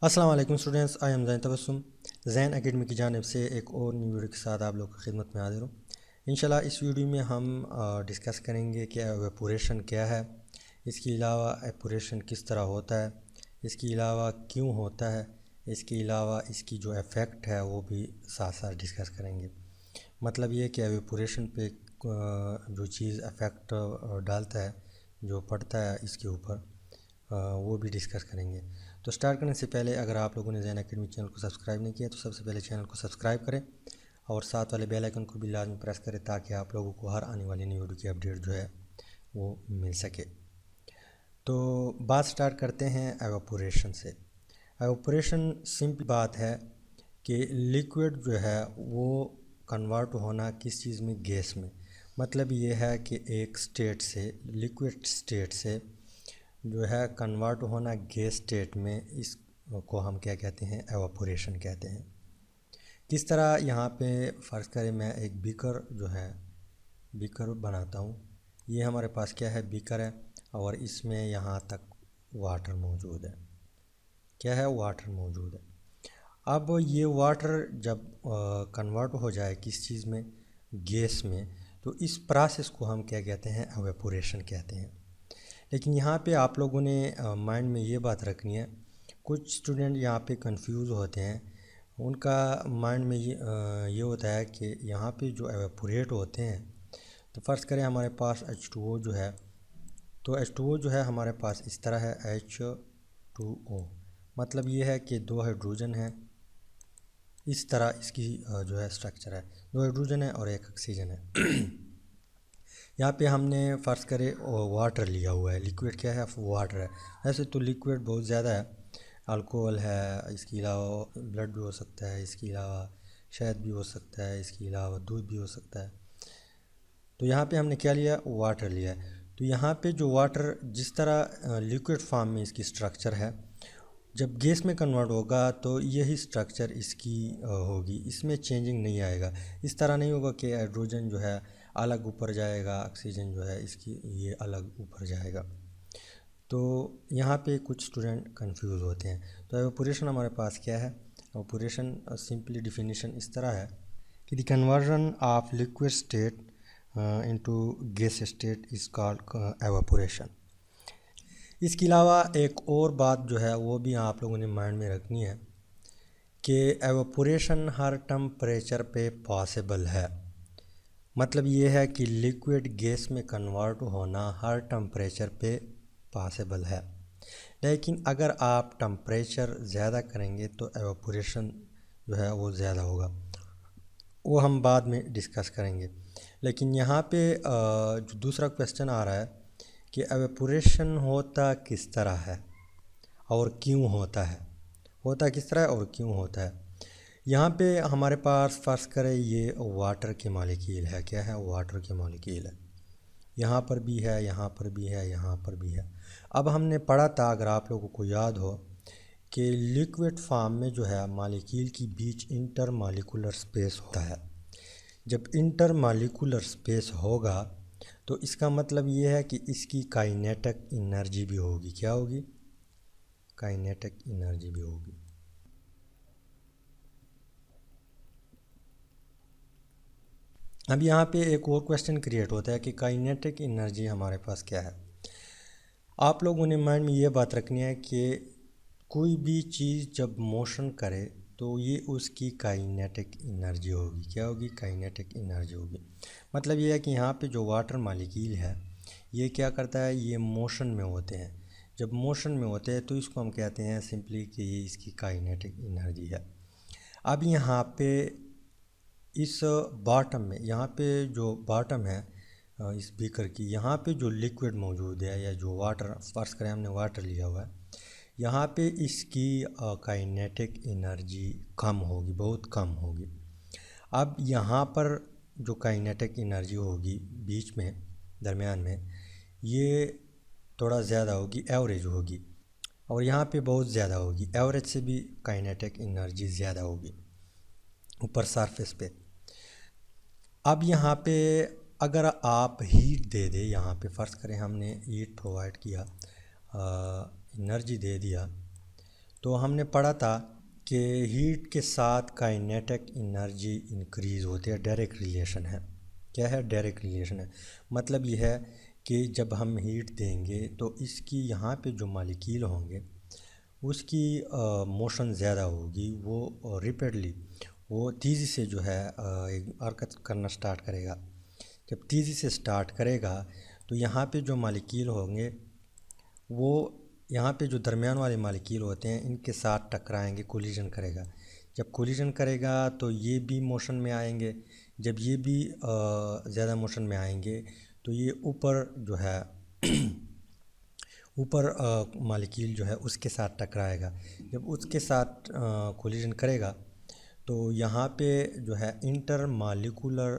अस्सलाम वालेकुम students, I am Jain Tabassum. Jain academy की जानिब से एक और न्यू वीडियो के साथ आप लोग की खिदमत में हाजिर हूँ। इंशाल्लाह इस वीडियो में हम डिस्कस करेंगे कि एवेपोरेशन क्या है, इसके अलावा एवेपोरेशन किस तरह होता है, इसके अलावा क्यों होता है, इसके अलावा इसकी जो इफ़ेक्ट है वो भी साथ साथ डिस्कस करेंगे। मतलब ये कि एवेपोरेशन पे जो चीज़ इफ़ेक्ट डालता है, जो पड़ता है इसके ऊपर, वो भी डिस्कस करेंगे। तो स्टार्ट करने से पहले अगर आप लोगों ने जैन एकेडमी चैनल को सब्सक्राइब नहीं किया तो सबसे पहले चैनल को सब्सक्राइब करें और साथ वाले बेल आइकन को भी लाजमी प्रेस करें ताकि आप लोगों को हर आने वाली नई वीडियो की अपडेट जो है वो मिल सके। तो बात स्टार्ट करते हैं एवापोरेशन से। एवापोरेशन सिंपल बात है कि लिक्विड जो है वो कन्वर्ट होना किस चीज़ में, गैस में। मतलब ये है कि एक स्टेट से, लिक्विड स्टेट से जो है कन्वर्ट होना गैस स्टेट में, इसको हम क्या कहते हैं, एवापोरेशन कहते हैं। किस तरह, यहाँ पे फ़र्ज़ करें मैं एक बीकर जो है बीकर बनाता हूँ। ये हमारे पास क्या है, बीकर है और इसमें यहाँ तक वाटर मौजूद है। क्या है, वाटर मौजूद है। अब ये वाटर जब कन्वर्ट हो जाए किस चीज़ में, गैस में, तो इस प्रोसेस को हम क्या कहते हैं, एवेपोरेशन कहते हैं। लेकिन यहाँ पे आप लोगों ने माइंड में ये बात रखनी है, कुछ स्टूडेंट यहाँ पे कंफ्यूज होते हैं। उनका माइंड में ये होता है कि यहाँ पे जो एवेपोरेट होते हैं, तो फ़र्ज़ करें हमारे पास H2O जो है, तो H2O जो है हमारे पास इस तरह है, H2O। मतलब ये है कि दो हाइड्रोजन है, इस तरह इसकी जो है स्ट्रक्चर है, दो हाइड्रोजन है और एक ऑक्सीजन है। यहाँ पे हमने फ़र्ज़ करे वाटर लिया हुआ है, लिक्विड क्या है, वाटर है। ऐसे तो लिक्विड बहुत ज़्यादा है, अल्कोहल है, इसके अलावा ब्लड भी हो सकता है, इसके अलावा शहद भी हो सकता है, इसके अलावा दूध भी हो सकता है। तो यहाँ पे हमने क्या लिया, वाटर लिया है। तो यहाँ पे जो वाटर जिस तरह लिक्विड फॉर्म में इसकी स्ट्रक्चर है, जब गैस में कन्वर्ट होगा तो यही स्ट्रक्चर इसकी होगी, इसमें चेंजिंग नहीं आएगा। इस तरह नहीं होगा कि हाइड्रोजन जो है अलग ऊपर जाएगा, ऑक्सीजन जो है इसकी ये अलग ऊपर जाएगा। तो यहाँ पे कुछ स्टूडेंट कंफ्यूज होते हैं। तो एवेपोरेशन हमारे पास क्या है, एवेपोरेशन सिंपली डिफिनीशन इस तरह है कि the conversion of liquid state into gas state is called evaporation. इसके अलावा एक और बात जो है वो भी आप लोगों ने माइंड में रखनी है कि एवेपोरेशन हर टेम्परेचर पे पॉसिबल है। मतलब ये है कि लिक्विड गैस में कन्वर्ट होना हर टेम्परेचर पे पॉसिबल है, लेकिन अगर आप टेम्परेचर ज़्यादा करेंगे तो एवेपोरेशन जो है वो ज़्यादा होगा, वो हम बाद में डिस्कस करेंगे। लेकिन यहाँ पे जो दूसरा क्वेश्चन आ रहा है कि एवेपोरेशन होता किस तरह है और क्यों होता है, होता किस तरह है और क्यों होता है। यहाँ पे हमारे पास फ़र्ज़ करें ये वाटर के मॉलिक्यूल है, क्या है, वाटर के मॉलिक्यूल है। यहाँ पर भी है, यहाँ पर भी है, यहाँ पर भी है। अब हमने पढ़ा था, अगर आप लोगों को याद हो, कि लिक्विड फॉर्म में जो है मॉलिक्यूल की बीच इंटर मॉलिक्यूलर स्पेस होता है। जब इंटर मॉलिक्यूलर स्पेस होगा तो इसका मतलब ये है कि इसकी काइनेटिक एनर्जी भी होगी। क्या होगी, काइनेटिक एनर्जी भी होगी। अब यहाँ पे एक और क्वेश्चन क्रिएट होता है कि काइनेटिक एनर्जी हमारे पास क्या है। आप लोगों ने माइंड में ये बात रखनी है कि कोई भी चीज़ जब मोशन करे तो ये उसकी काइनेटिक एनर्जी होगी। क्या होगी, काइनेटिक एनर्जी होगी। मतलब ये है कि यहाँ पे जो वाटर मॉलिक्यूल है ये क्या करता है, ये मोशन में होते हैं। जब मोशन में होते हैं तो इसको हम कहते हैं सिंपली कि ये इसकी काइनेटिक एनर्जी है। अब यहाँ पे इस बॉटम में, यहाँ पे जो बॉटम है इस बीकर की, यहाँ पे जो लिक्विड मौजूद है या जो वाटर, फ़र्ज़ करें हमने वाटर लिया हुआ है, यहाँ पे इसकी काइनेटिक एनर्जी कम होगी, बहुत कम होगी। अब यहाँ पर जो काइनेटिक एनर्जी होगी बीच में, दरमियान में, ये थोड़ा ज़्यादा होगी, एवरेज होगी, और यहाँ पे बहुत ज़्यादा होगी, एवरेज से भी काइनेटिक एनर्जी ज़्यादा होगी ऊपर सरफेस पे। अब यहाँ पे अगर आप हीट दे दे, यहाँ पे फ़र्ज़ करें हमने हीट प्रोवाइड किया, एनर्जी दे दिया, तो हमने पढ़ा था कि हीट के साथ काइनेटिक एनर्जी इंक्रीज़ होती है, डायरेक्ट रिलेशन है। क्या है? डायरेक्ट रिलेशन है। मतलब ये है कि जब हम हीट देंगे तो इसकी यहाँ पे जो मॉलिक्यूल होंगे उसकी मोशन ज़्यादा होगी, वो रिपीटली वो तेज़ी से जो है एक हरकत करना स्टार्ट करेगा। जब तेज़ी से स्टार्ट करेगा तो यहाँ पे जो मॉलिक्यूल होंगे वो यहाँ पे जो दरमियान वाले मॉलिक्यूल होते हैं इनके साथ टकराएंगे, कोलिजन करेगा। जब कोलिजन करेगा तो ये भी मोशन में आएंगे। जब ये भी ज़्यादा मोशन में आएंगे तो ये ऊपर जो है ऊपर मॉलिक्यूल जो है उसके साथ टकराएगा। जब उसके साथ कोलिजन करेगा तो यहाँ पे जो है इंटर मॉलिक्यूलर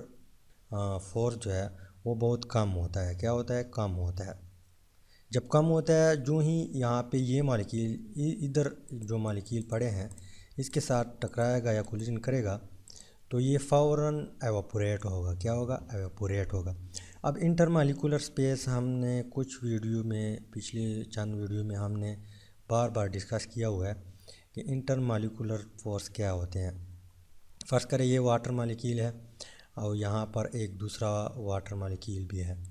फोर्स जो है वो बहुत कम होता है। क्या होता है? कम होता है। जब कम होता है, जो ही यहाँ पे ये मॉलिक्यूल इधर जो मॉलिक्यूल पड़े हैं इसके साथ टकराएगा या कोलिजन करेगा तो ये फ़ौरन एवापोरेट होगा। क्या होगा? एवापोरेट होगा। अब इंटरमॉलिक्यूलर स्पेस हमने कुछ वीडियो में, पिछले चंद वीडियो में हमने बार बार डिस्कस किया हुआ है कि इंटरमॉलिक्यूलर फोर्स क्या होते हैं। फ़र्ज़ करें ये वाटर मॉलिक्यूल है और यहाँ पर एक दूसरा वाटर मॉलिक्यूल भी है।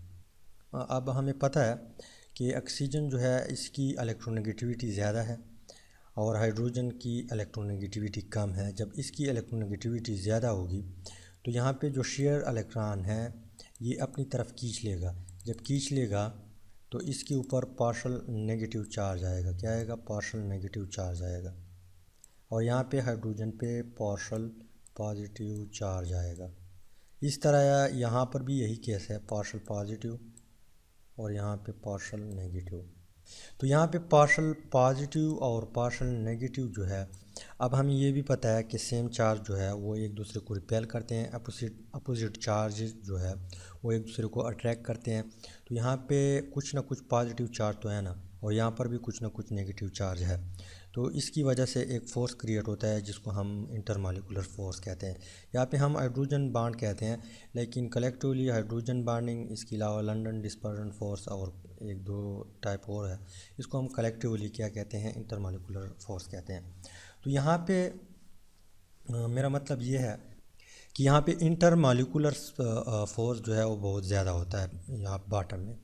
अब हमें पता है कि ऑक्सीजन जो है इसकी इलेक्ट्रोनेगेटिविटी ज़्यादा है और हाइड्रोजन की इलेक्ट्रोनेगेटिविटी कम है। जब इसकी इलेक्ट्रोनेगेटिविटी ज़्यादा होगी तो यहाँ पे जो शेयर इलेक्ट्रॉन है ये अपनी तरफ खींच लेगा। जब खींच लेगा तो इसके ऊपर पार्शल नेगेटिव चार्ज आएगा। क्या आएगा? पार्शल नेगेटिव चार्ज आएगा। और यहाँ पे हाइड्रोजन पे पार्शल पॉजिटिव चार्ज आएगा। इस तरह यहाँ पर भी यही केस है, पार्शल पॉजिटिव और यहाँ पे पार्शल नेगेटिव। तो यहाँ पे पार्शल पॉजिटिव और पार्शल नेगेटिव जो है, अब हमें ये भी पता है कि सेम चार्ज जो है वो एक दूसरे को रिपेल करते हैं, अपोजिट चार्ज जो है वो एक दूसरे को अट्रैक्ट करते हैं। तो यहाँ पे कुछ ना कुछ पॉजिटिव चार्ज तो है ना, और यहाँ पर भी कुछ ना कुछ नेगेटिव चार्ज है। तो इसकी वजह से एक फ़ोर्स क्रिएट होता है जिसको हम इंटरमॉलिक्यूलर फोर्स कहते हैं। यहाँ पे हम हाइड्रोजन बॉन्ड कहते हैं, लेकिन कलेक्टिवली हाइड्रोजन बॉन्डिंग, इसके अलावा लंदन डिस्पर्जन फोर्स और एक दो टाइप और है, इसको हम कलेक्टिवली क्या कहते हैं? इंटरमॉलिक्यूलर फोर्स कहते हैं। तो यहाँ पे मेरा मतलब ये है कि यहाँ पे इंटरमॉलिक्यूलर फोर्स जो है वो बहुत ज़्यादा होता है यहाँ बॉटम में।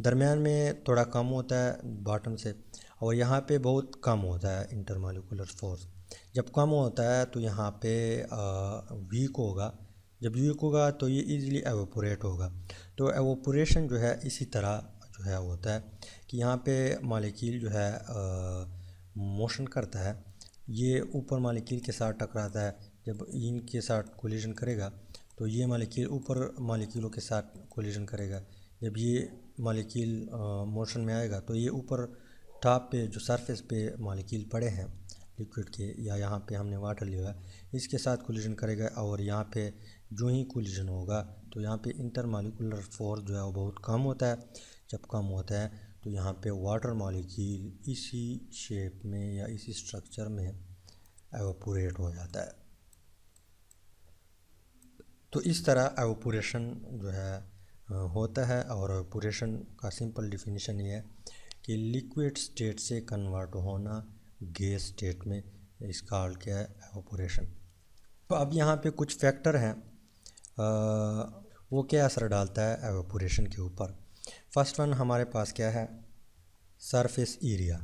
दरमियान में थोड़ा कम होता है बॉटम से, और यहाँ पे बहुत कम होता है इंटरमॉलिक्यूलर फोर्स। जब कम होता है तो यहाँ पे वीक होगा। जब वीक होगा तो ये इजीली एवोपोरेट होगा। तो एवोपोरेशन जो है इसी तरह जो है होता है कि यहाँ पे मॉलिक्यूल जो है मोशन करता है, ये ऊपर मॉलिक्यूल के साथ टकराता है। जब इनके साथ कोलिजन करेगा तो ये मॉलिक्यूल ऊपर मॉलिक्यूलों के साथ कोलिजन करेगा। जब ये मॉलिक्यूल मोशन में आएगा तो ये ऊपर टॉप पे जो सरफेस पे मॉलिक्यूल पड़े हैं लिक्विड के, या यहाँ पे हमने वाटर लिया है, इसके साथ कोलिजन करेगा। और यहाँ पे जो ही कोलिजन होगा तो यहाँ पे इंटरमॉलिक्यूलर फोर्स जो है वो बहुत कम होता है। जब कम होता है तो यहाँ पे वाटर मॉलिक्यूल इसी शेप में या इसी स्ट्रक्चर में एवापोरेट हो जाता है। तो इस तरह एवापोरेशन जो है होता है। और एवापोरेशन का सिंपल डिफिनीशन ये है कि लिक्विड स्टेट से कन्वर्ट होना गैस स्टेट में, इसका कॉल्ड क्या है? एवापोरेशन। तो अब यहाँ पे कुछ फैक्टर हैं, वो क्या असर डालता है एवापोरेशन के ऊपर। फर्स्ट वन हमारे पास क्या है? Surface area.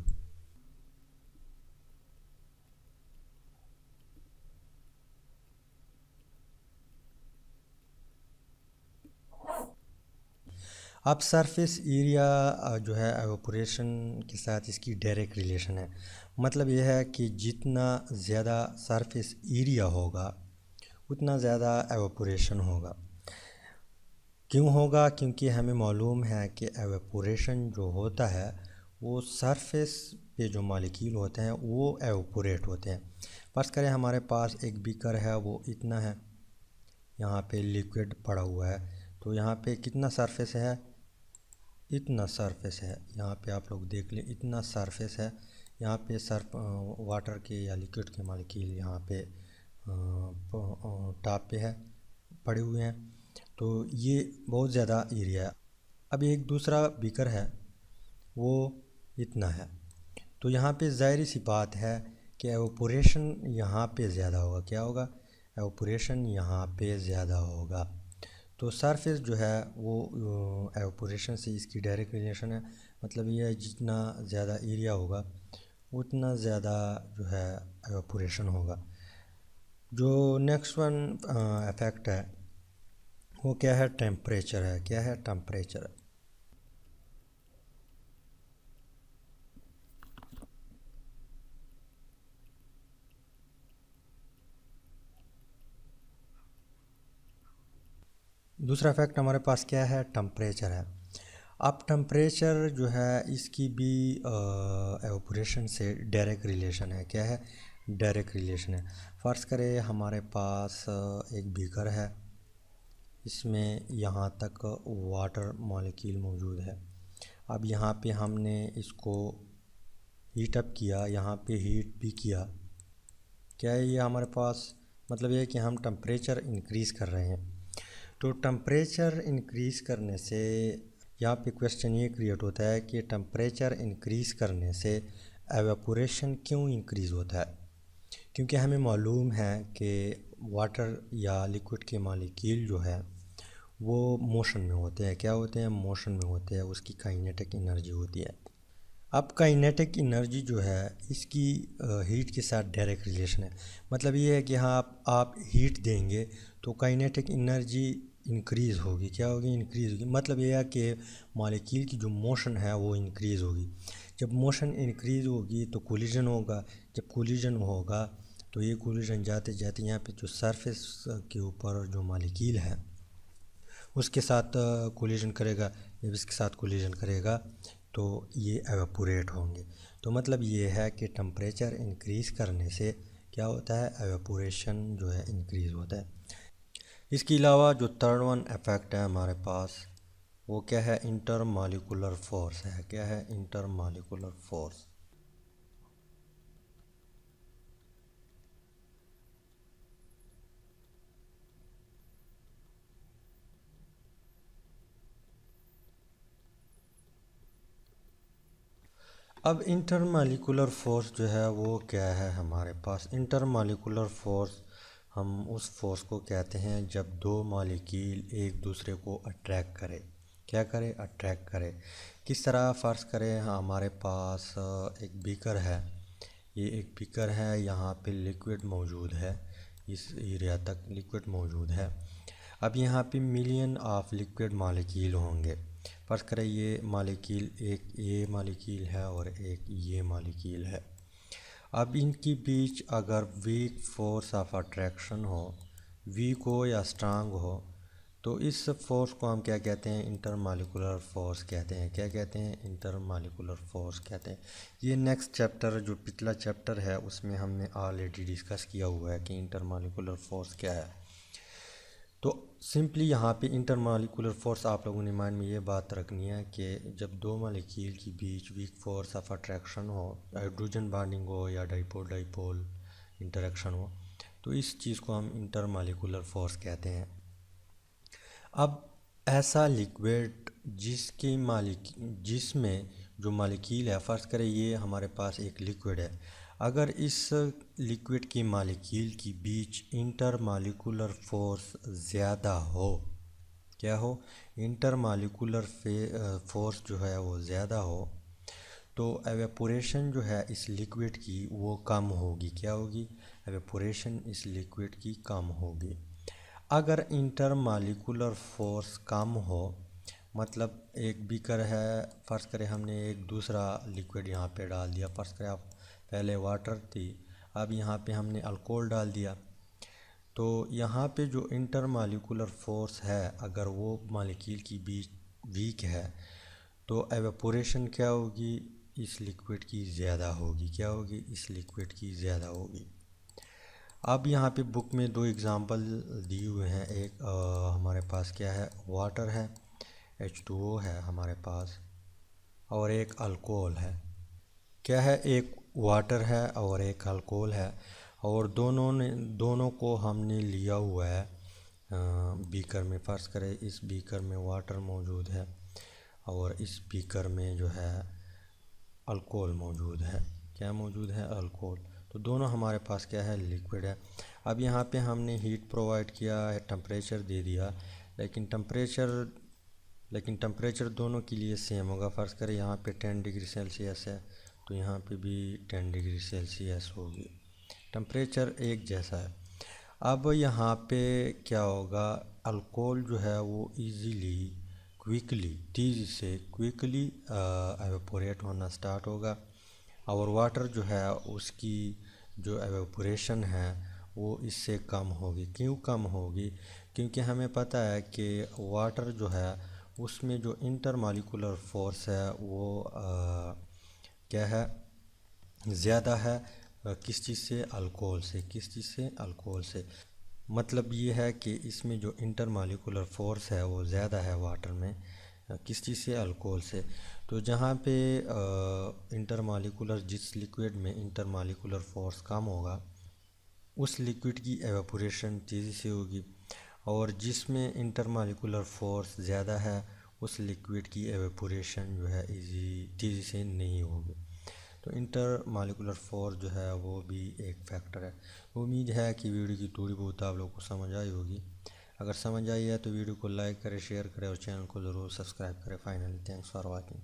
अब सरफेस एरिया जो है एवापोरेशन के साथ इसकी डायरेक्ट रिलेशन है। मतलब यह है कि जितना ज़्यादा सरफेस एरिया होगा उतना ज़्यादा एवापोरेशन होगा। क्यों होगा? क्योंकि हमें मालूम है कि एवापोरेशन जो होता है वो सरफेस पे जो मॉलिक्यूल होते हैं वो एवापोरेट होते हैं। फर्स्ट करें हमारे पास एक बीकर है, वो इतना है, यहाँ पे लिक्विड पड़ा हुआ है, तो यहाँ पे कितना सरफेस है? इतना सरफेस है। यहाँ पे आप लोग देख लें, इतना सरफेस है। यहाँ पे वाटर के या लिक्विड के मॉलिक्यूल यहाँ पे टॉप पे है, पड़े हुए हैं। तो ये बहुत ज़्यादा एरिया है। अब एक दूसरा बीकर है, वो इतना है, तो यहाँ पे ज़ाहिर सी बात है कि एवोपोरेशन यहाँ पे ज़्यादा होगा। क्या होगा? एवोपोरेशन यहाँ पे ज़्यादा होगा। तो सरफेस जो है वो एवोपोरेशन से इसकी डायरेक्ट रिलेशन है। मतलब ये जितना ज़्यादा एरिया होगा उतना ज़्यादा जो है एवोपोरेशन होगा। जो नेक्स्ट वन इफ़ेक्ट है वो क्या है? टेम्परेचर है। क्या है? टेम्परेचर। दूसरा फैक्ट हमारे पास क्या है? टेम्परेचर है। अब टेम्परेचर जो है इसकी भी एवोपोरेशन से डायरेक्ट रिलेशन है। क्या है? डायरेक्ट रिलेशन है। फ़र्ज़ करें हमारे पास एक बीकर है, इसमें यहाँ तक वाटर मॉलिक्यूल मौजूद है। अब यहाँ पे हमने इसको हीट अप किया, यहाँ पे हीट भी किया। क्या है ये हमारे पास? मतलब ये है कि हम टेम्परेचर इंक्रीज़ कर रहे हैं। तो टेम्परेचर इंक्रीज़ करने से यहाँ पे क्वेश्चन ये क्रिएट होता है कि टेम्परेचर इंक्रीज़ करने से एवेपोरेशन क्यों इंक्रीज़ होता है? क्योंकि हमें मालूम है कि वाटर या लिक्विड के मॉलिक्यूल जो है वो मोशन में होते हैं। क्या होते हैं? मोशन में होते हैं। उसकी काइनेटिक एनर्जी होती है। अब काइनेटिक एनर्जी जो है इसकी हीट के साथ डायरेक्ट रिलेशन है। मतलब ये है कि हाँ आप हीट देंगे तो काइनेटिक एनर्जी इंक्रीज़ होगी। क्या होगी? इंक्रीज़ होगी। मतलब ये है कि मॉलिक्यूल की जो मोशन है वो इंक्रीज़ होगी। जब मोशन इंक्रीज़ होगी तो कोलिजन होगा। जब कोलिजन होगा तो ये कोलिजन जाते जाते यहाँ पे जो सरफेस के ऊपर जो मॉलिक्यूल है उसके साथ कोलिजन करेगा। जब इसके साथ कोलिजन करेगा तो ये एवेपोरेट होंगे। तो मतलब ये है कि टेम्परेचर इंक्रीज़ करने से क्या होता है? एवेपोरेशन जो है इंक्रीज़ होता है। इसके अलावा जो थर्ड वन इफ़ेक्ट है हमारे पास वो क्या है? इंटरमॉलिक्यूलर फोर्स है। क्या है? Intermolecular force. अब इंटरमॉलिक्यूलर फोर्स जो है वो क्या है हमारे पास? इंटरमॉलिक्यूलर फोर्स हम उस फोर्स को कहते हैं जब दो मॉलिक्यूल एक दूसरे को अट्रैक्ट करे। क्या करे? अट्रैक्ट करे। किस तरह? फ़र्ज़ करें हमारे पास एक बीकर है। ये एक बीकर है, यहाँ पे लिक्विड मौजूद है, इस एरिया तक लिक्विड मौजूद है। अब यहाँ पे मिलियन ऑफ लिक्विड मॉलिक्यूल होंगे। फ़र्ज़ करें ये मॉलिक्यूल, एक ये मॉलिक्यूल है और एक ये मॉलिक्यूल है। अब इनके बीच अगर वीक फोर्स ऑफ अट्रैक्शन हो, वीक हो या स्ट्रांग हो, तो इस फोर्स को हम क्या कहते हैं? इंटरमॉलिक्यूलर फोर्स कहते हैं। क्या कहते हैं? इंटरमॉलिक्यूलर फोर्स कहते हैं। ये नेक्स्ट चैप्टर जो पिछला चैप्टर है उसमें हमने ऑलरेडी डिस्कस किया हुआ है कि इंटरमॉलिक्यूलर फोर्स क्या है। तो सिंपली यहाँ पे इंटरमॉलिक्यूलर फोर्स आप लोगों ने माइंड में ये बात रखनी है कि जब दो मॉलिक्यूल के बीच वीक फोर्स ऑफ अट्रैक्शन हो, हाइड्रोजन बॉन्डिंग हो या डाइपोल डाइपोल इंटरेक्शन हो, तो इस चीज़ को हम इंटरमॉलिक्यूलर फोर्स कहते हैं। अब ऐसा लिक्विड जिसमें जो मॉलिक्यूल है, फ़र्ज़ करें ये हमारे पास एक लिक्विड है, अगर इस लिक्विड की मॉलिक्यूल के बीच इंटरमॉलिक्यूलर फोर्स ज़्यादा हो, क्या हो? इंटरमॉलिक्यूलर फोर्स जो है वो ज़्यादा हो, तो एवेपोरेशन जो है इस लिक्विड की वो कम होगी। क्या होगी? एवेपोरेशन इस लिक्विड की कम होगी। अगर इंटरमॉलिक्यूलर फोर्स कम हो, मतलब एक बीकर है, फ़र्ज़ करें हमने एक दूसरा लिक्विड यहाँ पे डाल दिया। फ़र्ज़ करें आप पहले वाटर थी, अब यहाँ पे हमने अल्कोहल डाल दिया। तो यहाँ पे जो इंटरमॉलिक्यूलर फोर्स है अगर वो मॉलिक्यूल की बीच वीक है तो एवेपोरेशन क्या होगी? इस लिक्विड की ज़्यादा होगी। क्या होगी? इस लिक्विड की ज़्यादा होगी। अब यहाँ पे बुक में दो एग्ज़ाम्पल दिए हुए हैं। एक हमारे पास क्या है? वाटर है, H2O है हमारे पास, और एक अल्कोहल है। क्या है? एक वाटर है और एक अल्कोहल है, और दोनों को हमने लिया हुआ है बीकर में। फ़र्ज़ करें इस बीकर में वाटर मौजूद है और इस बीकर में जो है अल्कोहल मौजूद है। क्या मौजूद है? अल्कोहल। तो दोनों हमारे पास क्या है? लिक्विड है। अब यहाँ पे हमने हीट प्रोवाइड किया है, टेम्परेचर दे दिया, लेकिन टेम्परेचर दोनों के लिए सेम होगा। फ़र्ज़ करें यहाँ पे 10 डिग्री सेल्सियस है तो यहाँ पे भी 10 डिग्री सेल्सियस होगी। टेम्परेचर एक जैसा है। अब यहाँ पे क्या होगा? अल्कोहल जो है वो क्विकली तेज़ी से एवेपोरेट होना स्टार्ट होगा, और वाटर जो है उसकी जो एवेपोरेशन है वो इससे कम होगी। क्यों कम होगी? क्योंकि हमें पता है कि वाटर जो है उसमें जो इंटरमॉलिक्यूलर फोर्स है वो क्या है? ज़्यादा है। किस चीज़ से? अल्कोहल से। किस चीज़ से? अल्कोहल से। मतलब ये है कि इसमें जो इंटरमॉलिक्यूलर फोर्स है वो ज़्यादा है वाटर में। किस चीज़ से? अल्कोहल से। तो जहाँ पे जिस लिक्विड में इंटरमॉलिक्यूलर फोर्स कम होगा उस लिक्विड की एवेपोरेशन तेज़ी से होगी, और जिसमें इंटरमॉलिक्यूलर फोर्स ज़्यादा है उस लिक्विड की एवेपोरेशन जो है तेज़ी से नहीं होगी। तो इंटरमॉलिक्यूलर फोर्स जो है वो भी एक फैक्टर है। उम्मीद है कि वीडियो की थोड़ी बहुत आप लोगों को समझ आई होगी। अगर समझ आई है तो वीडियो को लाइक करें, शेयर करें और चैनल को ज़रूर सब्सक्राइब करें। Finally thanks for watching.